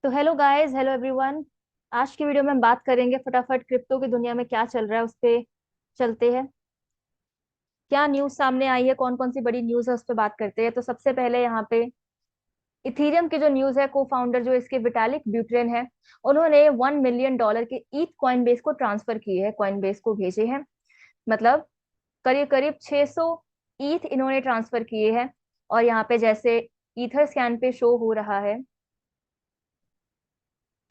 तो hello guys, hello everyone. आज की वीडियो में हम बात करेंगे फटाफट क्रिप्टो की दुनिया में क्या चल रहा है उस पे चलते हैं। क्या न्यूज़ सामने आई है, कौन कौन सी बड़ी न्यूज़ है उस पे बात करते हैं। तो सबसे पहले यहाँ पे इथीरियम की जो न्यूज़ है, को फाउंडर जो इसके विटालिक ब्यूटेरिन है, उन्होंने $1 मिलियन के ईथ कॉइन बेस को ट्रांसफर किए हैं, कॉइन बेस को भेजे हैं। मतलब करीब करीब 600 ईथ इन्होंने ट्रांसफर किए हैं। और यहाँ पे जैसे ईथर स्कैन पे शो हो रहा है,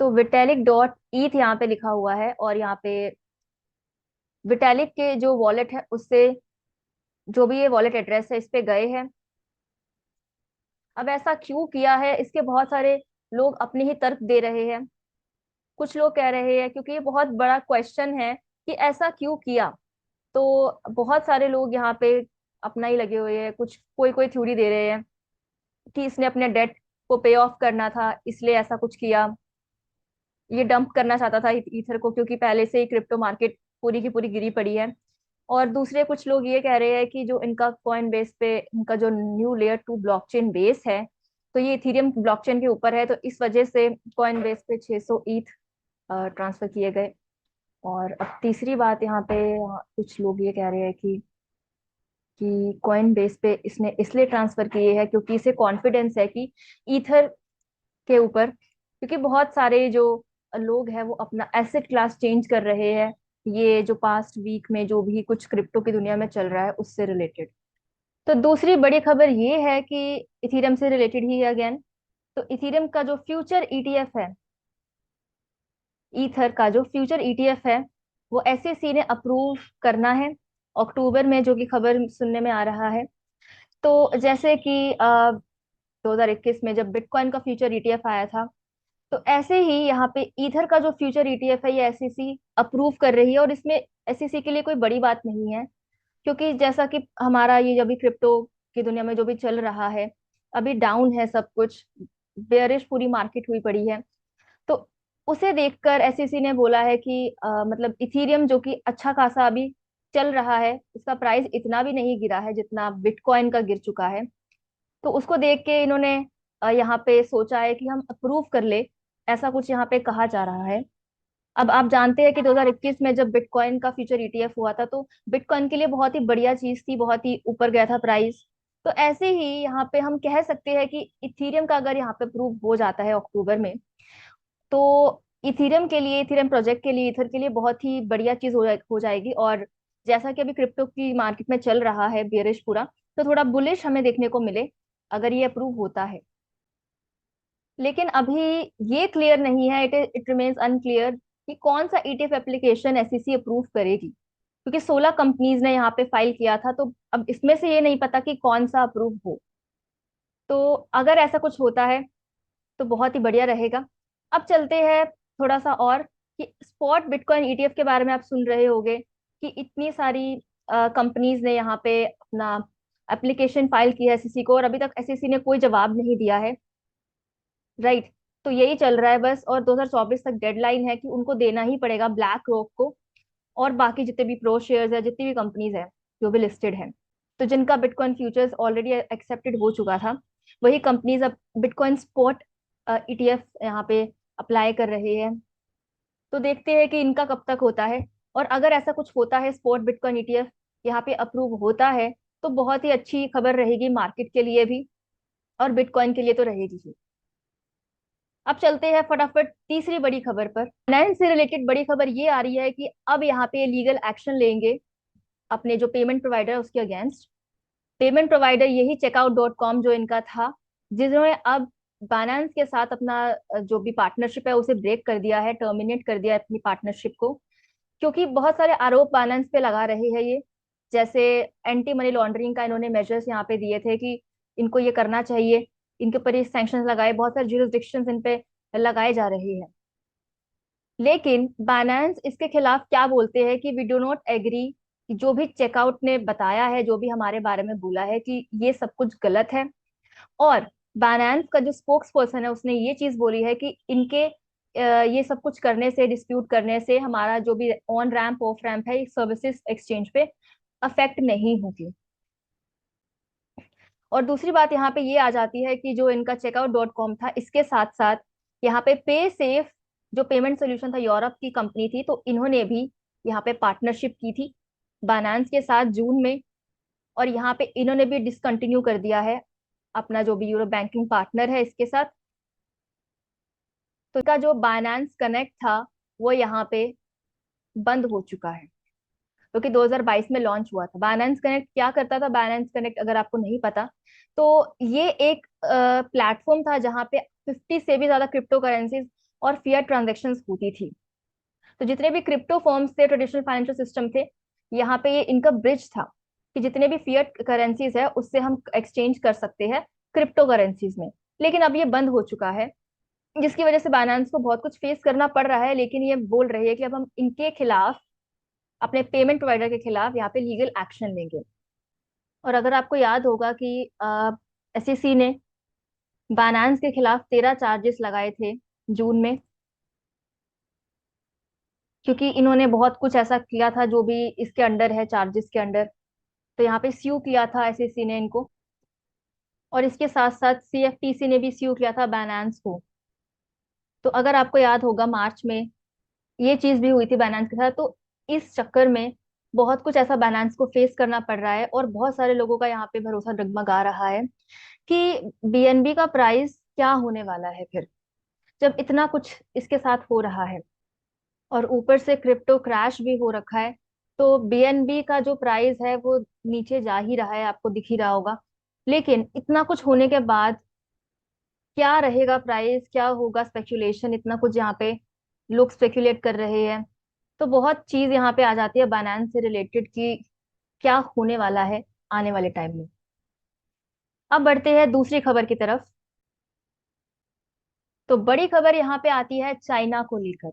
तो विटेलिक डॉट ईथ यहाँ पे लिखा हुआ है। और यहाँ पे विटेलिक के जो वॉलेट है उससे जो भी ये वॉलेट एड्रेस है इस पे गए हैं। अब ऐसा क्यों किया है, इसके बहुत सारे लोग अपने ही तर्क दे रहे हैं। कुछ लोग कह रहे हैं क्योंकि ये बहुत बड़ा क्वेश्चन है कि ऐसा क्यों किया। तो बहुत सारे लोग यहाँ पे अपना ही लगे हुए हैं, कुछ कोई कोई थ्योरी दे रहे हैं कि इसने अपने डेट को पे ऑफ करना था इसलिए ऐसा कुछ किया। ये डंप करना चाहता था ईथर को, क्योंकि पहले से ही क्रिप्टो मार्केट पूरी की पूरी गिरी पड़ी है। और दूसरे कुछ लोग ये कह रहे हैं कि जो इनका कॉइन बेस पे इनका जो न्यू लेयर 2 ब्लॉकचेन बेस है, तो ये इथीरियम ब्लॉकचेन के ऊपर है, तो इस वजह से कॉइन बेस पे 600 ईथ ट्रांसफर किए गए। और अब तीसरी बात यहाँ पे कुछ लोग ये कह रहे हैं कि कॉइन बेस पे इसने इसलिए ट्रांसफर किए हैं क्योंकि इसे कॉन्फिडेंस है कि ईथर के ऊपर, क्योंकि बहुत सारे जो लोग हैं वो अपना एसेट क्लास चेंज कर रहे हैं, ये जो पास्ट वीक में जो भी कुछ क्रिप्टो की दुनिया में चल रहा है उससे रिलेटेड। तो दूसरी बड़ी खबर ये है कि इथीरियम से रिलेटेड ही अगेन, तो इथीरियम का जो फ्यूचर ईटीएफ है, ईथर का जो फ्यूचर ईटीएफ है, वो एसईसी ने अप्रूव करना है अक्टूबर में, जो कि खबर सुनने में आ रहा है। तो जैसे कि 2021 में जब बिटकॉइन का फ्यूचर ईटीएफ आया था, तो ऐसे ही यहाँ पे ईथर का जो फ्यूचर ईटीएफ है ये एसईसी अप्रूव कर रही है। और इसमें एसईसी के लिए कोई बड़ी बात नहीं है, क्योंकि जैसा कि हमारा ये अभी क्रिप्टो की दुनिया में जो भी चल रहा है, अभी डाउन है सब कुछ, बेयरिश पूरी मार्केट हुई पड़ी है। तो उसे देखकर एसईसी ने बोला है कि मतलब इथीरियम जो कि अच्छा खासा अभी चल रहा है, इसका प्राइस इतना भी नहीं गिरा है जितना बिटकॉइन का गिर चुका है। तो उसको देख के इन्होंने यहाँ पे सोचा है कि हम अप्रूव कर ले, ऐसा कुछ यहाँ पे कहा जा रहा है। अब आप जानते हैं कि 2021 में जब बिटकॉइन का फ्यूचर ईटीएफ हुआ था, तो बिटकॉइन के लिए बहुत ही बढ़िया चीज थी, बहुत ही ऊपर गया था प्राइस। तो ऐसे ही यहाँ पे हम कह सकते हैं कि इथीरियम का अगर यहाँ पे अप्रूव हो जाता है अक्टूबर में, तो इथीरियम के लिए, इथीरियम प्रोजेक्ट के लिए, इथर के लिए बहुत ही बढ़िया चीज हो जाएगी। और जैसा कि अभी क्रिप्टो की मार्केट में चल रहा है बेरिश पूरा, तो थोड़ा बुलिश हमें देखने को मिले अगर ये अप्रूव होता है। लेकिन अभी ये क्लियर नहीं है, इट रिमेन्स अनक्लियर कि कौन सा ईटीएफ एप्लीकेशन एसईसी अप्रूव करेगी, क्योंकि 16 कंपनीज ने यहाँ पे फाइल किया था। तो अब इसमें से ये नहीं पता कि कौन सा अप्रूव हो। तो अगर ऐसा कुछ होता है तो बहुत ही बढ़िया रहेगा। अब चलते हैं थोड़ा सा और, कि स्पॉट बिटकॉइन ईटीएफ के बारे में आप सुन रहे होंगे कि इतनी सारी कंपनीज ने यहाँ पे अपना एप्लीकेशन फाइल की है एसईसी को, और अभी तक एसईसी ने कोई जवाब नहीं दिया है। राइट। तो यही चल रहा है बस, और 2024 तक डेडलाइन है कि उनको देना ही पड़ेगा ब्लैक रॉक को और बाकी जितने भी प्रो शेयर्स है, जितनी भी कंपनीज है जो भी लिस्टेड है, तो जिनका बिटकॉइन फ्यूचर्स ऑलरेडी एक्सेप्टेड हो चुका था, वही कंपनीज अब बिटकॉइन स्पॉट ईटीएफ यहाँ पे अप्लाई कर रहे हैं। तो देखते हैं कि इनका कब तक होता है। और अगर ऐसा कुछ होता है, स्पॉट बिटकॉइन ईटीएफ यहाँ पे अप्रूव होता है, तो बहुत ही अच्छी खबर रहेगी मार्केट के लिए भी, और बिटकॉइन के लिए तो रहेगी ही। अब चलते हैं फटाफट तीसरी बड़ी खबर पर। फाइनेंस से रिलेटेड बड़ी खबर ये आ रही है कि अब यहाँ पे लीगल एक्शन लेंगे अपने जो पेमेंट प्रोवाइडर है उसके अगेंस्ट। पेमेंट प्रोवाइडर यही checkout.com जो इनका था, जिन्होंने अब बाइनेंस के साथ अपना जो भी पार्टनरशिप है उसे ब्रेक कर दिया है, टर्मिनेट कर दिया है अपनी पार्टनरशिप को। क्योंकि बहुत सारे आरोप बाइनेंस पे लगा रहे हैं ये, जैसे एंटी मनी लॉन्ड्रिंग का इन्होंने मेजर्स यहाँ पे दिए थे कि इनको ये करना चाहिए, इनके ऊपर ये सैंक्शन लगाए, बहुत सारे जुरिस्डिक्शन इन पे लगाए जा रहे हैं। लेकिन बाइनेंस इसके खिलाफ क्या बोलते हैं कि वी डू नॉट एग्री, कि जो भी चेकआउट ने बताया है, जो भी हमारे बारे में बोला है, कि ये सब कुछ गलत है। और बाइनेंस का जो स्पोक्स पर्सन है उसने ये चीज बोली है कि इनके ये सब कुछ करने से, डिस्प्यूट करने से हमारा जो भी ऑन रैंप ऑफ रैंप है सर्विसेज एक्सचेंज पे अफेक्ट नहीं होगी। और दूसरी बात यहाँ पे ये आ जाती है कि जो इनका checkout.com था, इसके साथ साथ यहाँ पे पे सेफ जो पेमेंट सोल्यूशन था, यूरोप की कंपनी थी, तो इन्होंने भी यहाँ पे पार्टनरशिप की थी बाइनेंस के साथ जून में। और यहाँ पे इन्होंने भी डिसकंटिन्यू कर दिया है अपना जो भी यूरो बैंकिंग पार्टनर है इसके साथ। तो इसका जो बाइनेंस कनेक्ट था वो यहाँ पे बंद हो चुका है, क्योंकि 2022 में लॉन्च हुआ था। बाइनेंस कनेक्ट क्या करता था? बाइनेंस कनेक्ट अगर आपको नहीं पता तो ये एक प्लेटफॉर्म था जहाँ पे 50 से भी ज्यादा क्रिप्टो करेंसीज और फिएट ट्रांजेक्शन्स होती थी। तो जितने भी क्रिप्टो फॉर्म्स थे, ट्रेडिशनल फाइनेंशियल सिस्टम थे, यहाँ पे ये इनका ब्रिज था कि जितने भी फिएट करेंसीज है उससे हम एक्सचेंज कर सकते हैं क्रिप्टो करेंसीज में। लेकिन अब ये बंद हो चुका है, जिसकी वजह से बाइनेंस को बहुत कुछ फेस करना पड़ रहा है। लेकिन ये बोल रही है कि अब हम इनके खिलाफ, अपने पेमेंट प्रोवाइडर के खिलाफ यहाँ पे लीगल एक्शन लेंगे। और अगर आपको याद होगा कि एसईसी ने बाइनेंस के खिलाफ 13 चार्जेस लगाए थे जून में, क्योंकि इन्होंने बहुत कुछ ऐसा किया था जो भी इसके अंडर है, चार्जेस के अंडर। तो यहाँ पे स्यू किया था एसईसी ने इनको, और इसके साथ साथ सीएफटीसी ने भी स्यू किया था बाइनेंस को। तो अगर आपको याद होगा मार्च में ये चीज भी हुई थी बाइनेंस के साथ। तो इस चक्कर में बहुत कुछ ऐसा बाइनेंस को फेस करना पड़ रहा है, और बहुत सारे लोगों का यहाँ पे भरोसा डगमगा रहा है कि बीएनबी का प्राइस क्या होने वाला है फिर, जब इतना कुछ इसके साथ हो रहा है और ऊपर से क्रिप्टो क्रैश भी हो रखा है। तो बीएनबी का जो प्राइस है वो नीचे जा ही रहा है, आपको दिख ही रहा होगा। लेकिन इतना कुछ होने के बाद क्या रहेगा प्राइस, क्या होगा, स्पेकुलेशन इतना कुछ यहाँ पे लोग स्पेकुलेट कर रहे हैं। तो बहुत चीज यहाँ पे आ जाती है बाइनेंस से रिलेटेड कि क्या होने वाला है आने वाले टाइम में। अब बढ़ते हैं दूसरी खबर की तरफ। तो बड़ी खबर यहाँ पे आती है चाइना को लेकर।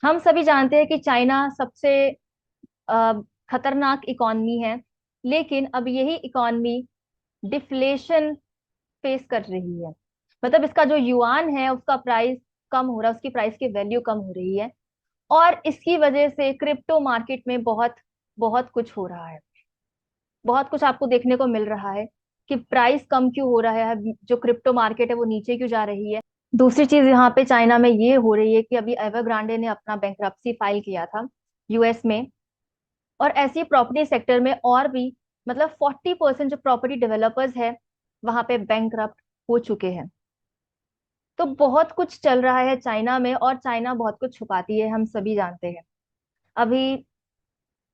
हम सभी जानते हैं कि चाइना सबसे अ, खतरनाक इकॉनमी है, लेकिन अब यही इकॉनमी डिफ्लेशन फेस कर रही है। मतलब इसका जो युआन है उसका प्राइस कम हो रहा है, उसकी प्राइस की वैल्यू कम हो रही है। और इसकी वजह से क्रिप्टो मार्केट में बहुत बहुत कुछ हो रहा है, बहुत कुछ आपको देखने को मिल रहा है कि प्राइस कम क्यों हो रहा है, जो क्रिप्टो मार्केट है वो नीचे क्यों जा रही है। दूसरी चीज यहाँ पे चाइना में ये हो रही है कि अभी एवरग्रांडे ने अपना बैंकरप्सी फाइल किया था यूएस में। और ऐसी प्रॉपर्टी सेक्टर में और भी, मतलब 40% जो प्रॉपर्टी डेवलपर्स है वहां पे बैंकरप्ट हो चुके हैं। तो बहुत कुछ चल रहा है चाइना में, और चाइना बहुत कुछ छुपाती है, हम सभी जानते हैं। अभी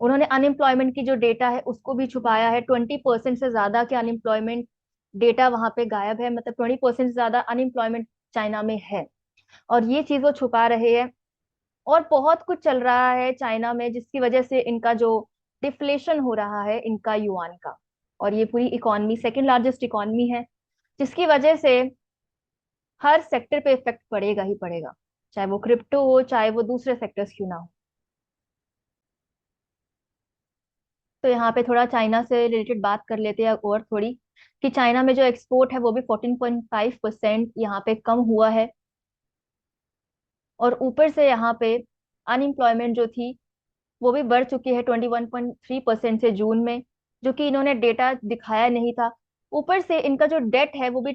उन्होंने अनएम्प्लॉयमेंट की जो डेटा है उसको भी छुपाया है। 20% से ज्यादा के अनएम्प्लॉयमेंट डेटा वहां पे गायब है, मतलब 20% से ज्यादा अनएम्प्लॉयमेंट चाइना में है, और ये चीज वो छुपा रहे हैं। और बहुत कुछ चल रहा है चाइना में जिसकी वजह से इनका जो डिफ्लेशन हो रहा है इनका युआन का, और ये पूरी इकॉनमी सेकंड लार्जेस्ट इकॉनमी है, जिसकी वजह से हर सेक्टर पे इफेक्ट पड़ेगा ही पड़ेगा, चाहे वो क्रिप्टो हो, चाहे वो दूसरे सेक्टर्स क्यों ना हो। तो यहाँ पे थोड़ा चाइना से रिलेटेड बात कर लेते हैं और थोड़ी, कि चाइना में जो एक्सपोर्ट है वो भी 14.5% यहाँ पे कम हुआ है। और ऊपर से यहाँ पे अनएम्प्लॉयमेंट जो थी वो भी बढ़ चुकी है 21.3% से जून में, जो कि इन्होंने डेटा दिखाया नहीं था। ऊपर से इनका जो डेट है वो भी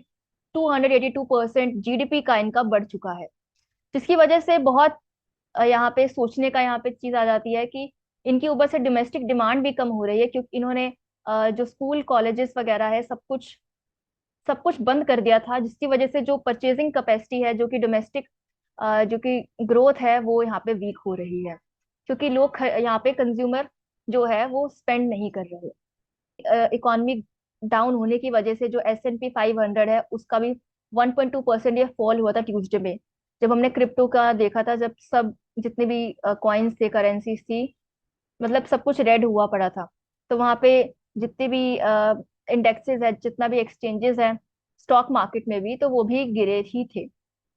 282% जीडीपी का इनका बढ़ चुका है, जिसकी वजह से बहुत यहाँ पे सोचने का यहाँ पे चीज आ जाती है कि इनकी ऊपर से डोमेस्टिक डिमांड भी कम हो रही है, क्योंकि इन्होंने जो स्कूल कॉलेजेस वगैरह है सब कुछ बंद कर दिया था, जिसकी वजह से जो परचेजिंग कैपेसिटी है, जो कि डोमेस्टिक जो कि ग्रोथ है वो यहाँ पे वीक हो रही है, क्योंकि लोग यहाँ पे कंज्यूमर जो है वो स्पेंड नहीं कर रहे। इकोनॉमिक डाउन होने की वजह से जो S&P 500 है उसका भी 1.2% ये फॉल हुआ था ट्यूसडे में, जब हमने क्रिप्टो का देखा था, जब सब जितने भी कॉइन्स थे, करेंसीज थी, मतलब सब कुछ रेड हुआ पड़ा था। तो वहां पे जितने भी इंडेक्सेस है, जितना भी एक्सचेंजेस है स्टॉक मार्केट में भी, तो वो भी गिरे ही थे,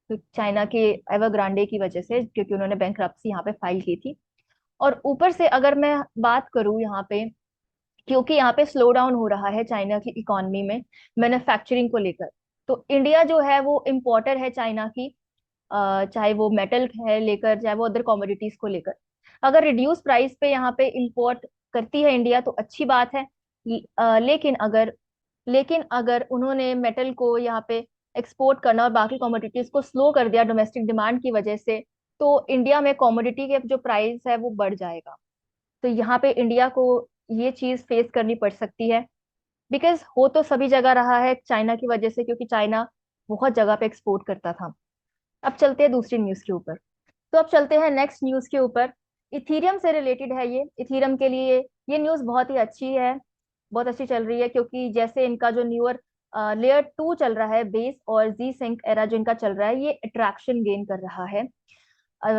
तो चाइना के एवरग्रांडे की वजह से, क्योंकि उन्होंने बैंकरप्सी यहाँ पे फाइल की थी। और ऊपर से अगर मैं बात करूँ यहाँ पे, क्योंकि यहाँ पे स्लो डाउन हो रहा है चाइना की इकोनॉमी में मैन्युफैक्चरिंग को लेकर, तो इंडिया जो है वो इम्पोर्टर है चाइना की, चाहे वो मेटल है लेकर, चाहे वो अदर कमोडिटीज को लेकर। अगर रिड्यूस प्राइस पे यहाँ पे इंपोर्ट करती है इंडिया तो अच्छी बात है। लेकिन अगर उन्होंने मेटल को यहाँ पे एक्सपोर्ट करना और बाकी कमोडिटीज को स्लो कर दिया डोमेस्टिक डिमांड की वजह से, तो इंडिया में कमोडिटी के जो प्राइस है वो बढ़ जाएगा। तो यहाँ पे इंडिया को ये चीज फेस करनी पड़ सकती है, बिकॉज हो तो सभी जगह रहा है चाइना की वजह से, क्योंकि चाइना बहुत जगह पे एक्सपोर्ट करता था। अब चलते हैं दूसरी न्यूज के ऊपर। तो अब चलते हैं नेक्स्ट न्यूज के ऊपर। इथीरियम से रिलेटेड है ये। इथीरियम के लिए ये न्यूज बहुत ही अच्छी है, बहुत अच्छी चल रही है, क्योंकि जैसे इनका जो न्यूअर लेयर 2 चल रहा है बेस, और जी सिंक एरा जो इनका चल रहा है, ये अट्रैक्शन गेन कर रहा है।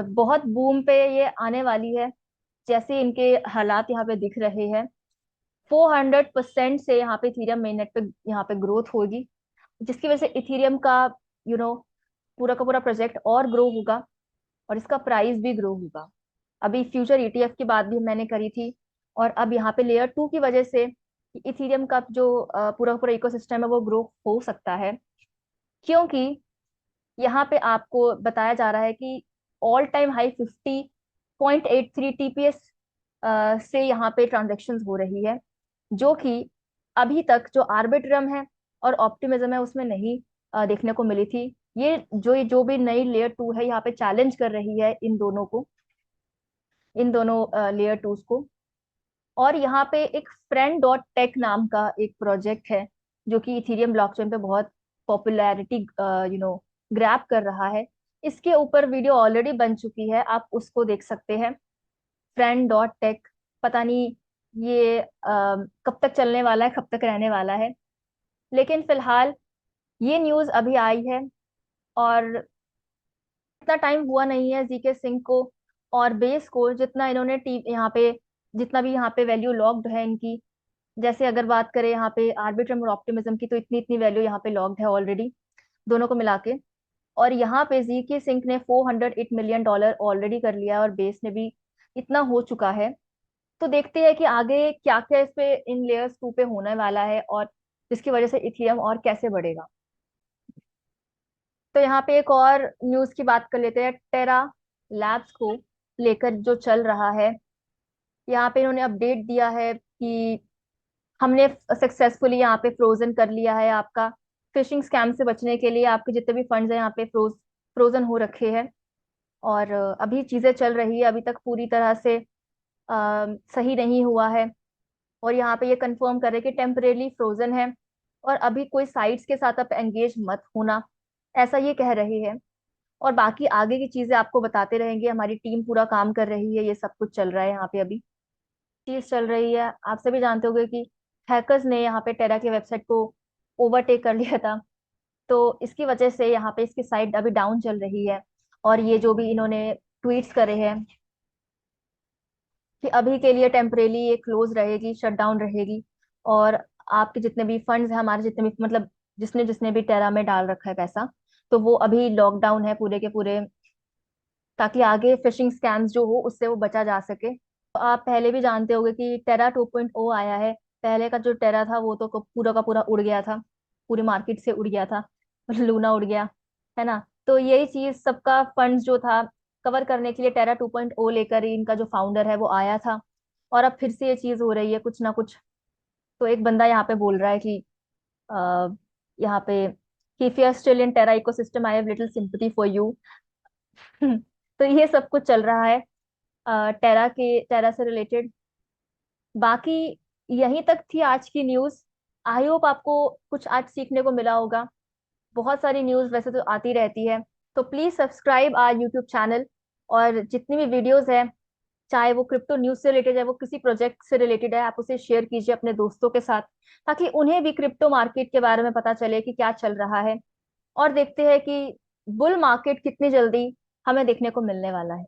बहुत बूम पे ये आने वाली है, जैसे इनके हालात यहाँ पे दिख रहे हैं। 400% से यहाँ पे इथीरियम मेननेट पे यहाँ पे ग्रोथ होगी, जिसकी वजह से इथीरियम का यू नो पूरा का पूरा प्रोजेक्ट और ग्रो होगा, और इसका प्राइस भी ग्रो होगा। अभी फ्यूचर ईटीएफ की बात भी मैंने करी थी, और अब यहाँ पे लेयर 2 की वजह से इथीरियम का जो पूरा पूरा इकोसिस्टम है वो ग्रो हो सकता है, क्योंकि यहाँ पे आपको बताया जा रहा है कि ऑल टाइम हाई 50.83 TPS से यहाँ पे ट्रांजेक्शन हो रही है, जो कि अभी तक जो आर्बिट्रम है और ऑप्टिमिज्म है उसमें नहीं देखने को मिली थी। ये जो भी नई लेयर 2 है यहाँ पे चैलेंज कर रही है इन दोनों को, इन दोनों लेयर 2 को। और यहाँ पे एक फ्रेंड डॉट टेक नाम का एक प्रोजेक्ट है, जो कि इथीरियम ब्लॉकचेन पे बहुत पॉपुलैरिटी ग्रैब कर रहा है। इसके ऊपर वीडियो ऑलरेडी बन चुकी है, आप उसको देख सकते हैं। फ्रेंड डॉट टेक, पता नहीं ये कब तक चलने वाला है, कब तक रहने वाला है, लेकिन फिलहाल ये न्यूज अभी आई है। और इतना टाइम हुआ नहीं है जीके सिंह को और बेस को, जितना इन्होंने टी यहाँ पे जितना भी यहाँ पे वैल्यू लॉक्ड है इनकी। जैसे अगर बात करें यहाँ पे आर्बिट्रम और ऑप्टिमिज्म की, तो इतनी इतनी वैल्यू यहाँ पे लॉक्ड है ऑलरेडी, दोनों को मिला के। और यहाँ पे जीके सिंह ने $408 मिलियन ऑलरेडी कर लिया है, और बेस ने भी इतना हो चुका है। तो देखते हैं कि आगे क्या क्या इस पे इन लेयर्स 2 पे होने वाला है, और जिसकी वजह से इथेरियम और कैसे बढ़ेगा। तो यहाँ पे एक और न्यूज की बात कर लेते हैं, टेरा लैब्स को लेकर जो चल रहा है। यहाँ पे इन्होंने अपडेट दिया है कि हमने सक्सेसफुली यहाँ पे फ्रोजन कर लिया है आपका, फिशिंग स्कैम से बचने के लिए आपके जितने भी फंड्स हैं यहाँ पे फ्रोजन हो रखे हैं। और अभी चीजें चल रही है, अभी तक पूरी तरह से सही नहीं हुआ है। और यहाँ पे ये कंफर्म करे कि टेम्परेली फ्रोजन है, और अभी कोई साइट्स के साथ आप एंगेज मत होना, ऐसा ये कह रही है। और बाकी आगे की चीजें आपको बताते रहेंगे, हमारी टीम पूरा काम कर रही है, ये सब कुछ चल रहा है यहाँ पे अभी। चीज चल रही है, आप सभी जानते होंगे कि हैकर्स ने यहाँ पे टेरा की वेबसाइट को ओवरटेक कर लिया था। तो इसकी वजह से यहाँ पे इसकी साइट अभी डाउन चल रही है। और ये जो भी इन्होंने ट्वीट्स करे हैं कि अभी के लिए टेम्परेली ये क्लोज रहेगी, शट डाउन रहेगी, और आपके जितने भी फंड्स हैं, हमारे जितने भी मतलब जिसने जिसने भी टेरा में डाल रखा है पैसा, तो वो अभी लॉकडाउन है पूरे के पूरे, ताकि आगे फिशिंग स्कैम्स जो हो उससे वो बचा जा सके। तो आप पहले भी जानते होंगे कि टेरा 2.0 आया है। पहले का जो टेरा था वो तो पूरा का पूरा उड़ गया था, पूरी मार्केट से उड़ गया था, लूना उड़ गया, है ना। तो यही चीज सबका फंड्स जो था कवर करने के लिए टेरा 2.0 लेकर ही इनका जो फाउंडर है वो आया था। और अब फिर से ये चीज हो रही है कुछ ना कुछ। तो एक बंदा यहाँ पे बोल रहा है कि आ, यहाँ पे कि if you are still in Terra ecosystem, I have little sympathy for you। तो ये सब कुछ चल रहा है टेरा से रिलेटेड। बाकी यहीं तक थी आज की न्यूज। आई होप आपको कुछ आज सीखने को मिला होगा। बहुत सारी न्यूज वैसे तो आती रहती है, तो please subscribe our YouTube channel. और जितनी भी वीडियोस है, चाहे वो क्रिप्टो न्यूज से रिलेटेड है, वो किसी प्रोजेक्ट से रिलेटेड है, आप उसे शेयर कीजिए अपने दोस्तों के साथ, ताकि उन्हें भी क्रिप्टो मार्केट के बारे में पता चले कि क्या चल रहा है। और देखते हैं कि बुल मार्केट कितनी जल्दी हमें देखने को मिलने वाला है।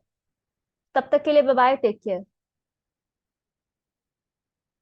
तब तक के लिए बाय बाय, टेक केयर।